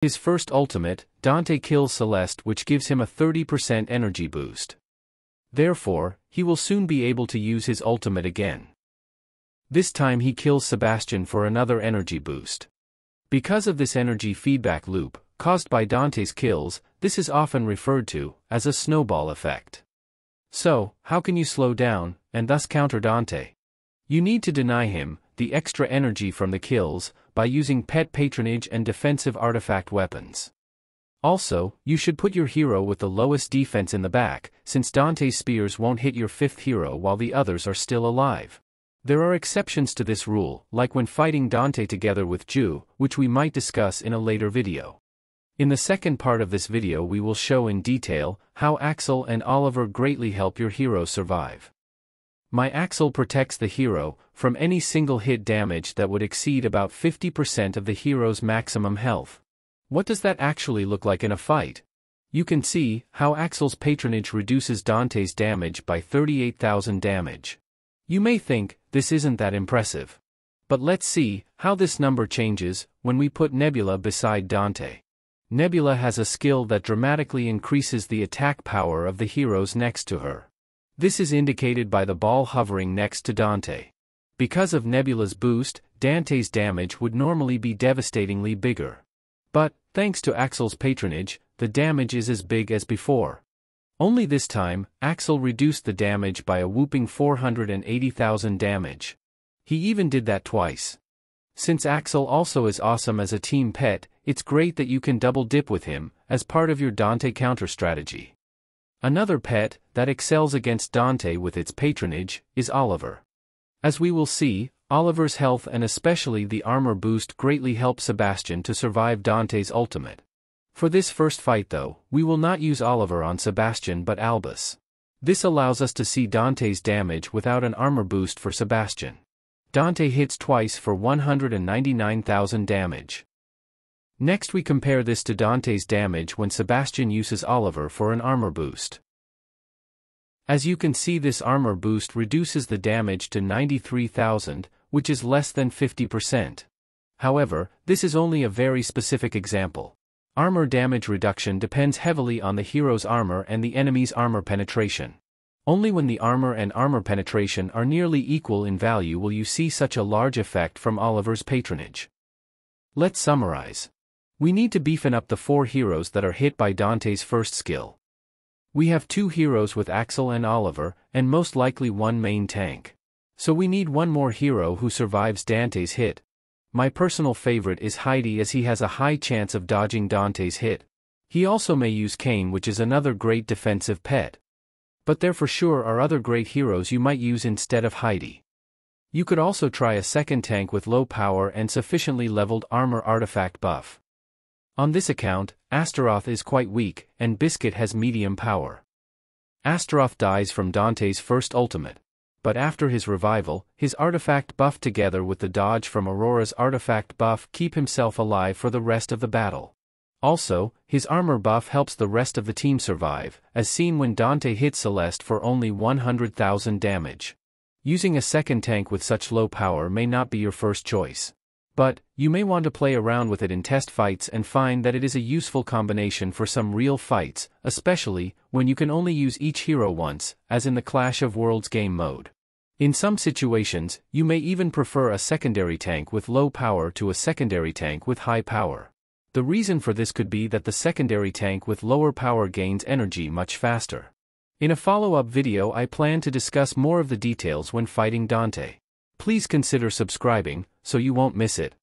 His first ultimate, Dante kills Celeste, which gives him a 30% energy boost. Therefore, he will soon be able to use his ultimate again. This time he kills Sebastian for another energy boost. Because of this energy feedback loop, caused by Dante's kills, this is often referred to as a snowball effect. So, how can you slow down, and thus counter Dante? You need to deny him the extra energy from the kills by using pet patronage and defensive artifact weapons. Also, you should put your hero with the lowest defense in the back, since Dante's spears won't hit your fifth hero while the others are still alive. There are exceptions to this rule, like when fighting Dante together with Ju, which we might discuss in a later video. In the second part of this video we will show in detail how Axel and Oliver greatly help your hero survive. My Axel protects the hero from any single hit damage that would exceed about 50% of the hero's maximum health. What does that actually look like in a fight? You can see how Axel's patronage reduces Dante's damage by 38,000 damage. You may think this isn't that impressive. But let's see how this number changes when we put Nebula beside Dante. Nebula has a skill that dramatically increases the attack power of the heroes next to her. This is indicated by the ball hovering next to Dante. Because of Nebula's boost, Dante's damage would normally be devastatingly bigger. But, thanks to Axel's patronage, the damage is as big as before. Only this time, Axel reduced the damage by a whopping 480,000 damage. He even did that twice. Since Axel also is awesome as a team pet, it's great that you can double dip with him as part of your Dante counter strategy. Another pet that excels against Dante with its patronage is Oliver. As we will see, Oliver's health and especially the armor boost greatly help Sebastian to survive Dante's ultimate. For this first fight though, we will not use Oliver on Sebastian but Albus. This allows us to see Dante's damage without an armor boost for Sebastian. Dante hits twice for 199,000 damage. Next we compare this to Dante's damage when Sebastian uses Oliver for an armor boost. As you can see, this armor boost reduces the damage to 93,000, which is less than 50%. However, this is only a very specific example. Armor damage reduction depends heavily on the hero's armor and the enemy's armor penetration. Only when the armor and armor penetration are nearly equal in value will you see such a large effect from Oliver's patronage. Let's summarize. We need to beefen up the 4 heroes that are hit by Dante's first skill. We have 2 heroes with Axel and Oliver, and most likely 1 main tank. So we need 1 more hero who survives Dante's hit. My personal favorite is Heidi, as he has a high chance of dodging Dante's hit. He also may use Cain, which is another great defensive pet. But there for sure are other great heroes you might use instead of Heidi. You could also try a second tank with low power and sufficiently leveled armor artifact buff. On this account, Astaroth is quite weak, and Biscuit has medium power. Astaroth dies from Dante's first ultimate. But after his revival, his artifact buff together with the dodge from Aurora's artifact buff keep himself alive for the rest of the battle. Also, his armor buff helps the rest of the team survive, as seen when Dante hits Celeste for only 100,000 damage. Using a second tank with such low power may not be your first choice. But, you may want to play around with it in test fights and find that it is a useful combination for some real fights, especially when you can only use each hero once, as in the Clash of Worlds game mode. In some situations, you may even prefer a secondary tank with low power to a secondary tank with high power. The reason for this could be that the secondary tank with lower power gains energy much faster. In a follow-up video I plan to discuss more of the details when fighting Dante. Please consider subscribing, so you won't miss it.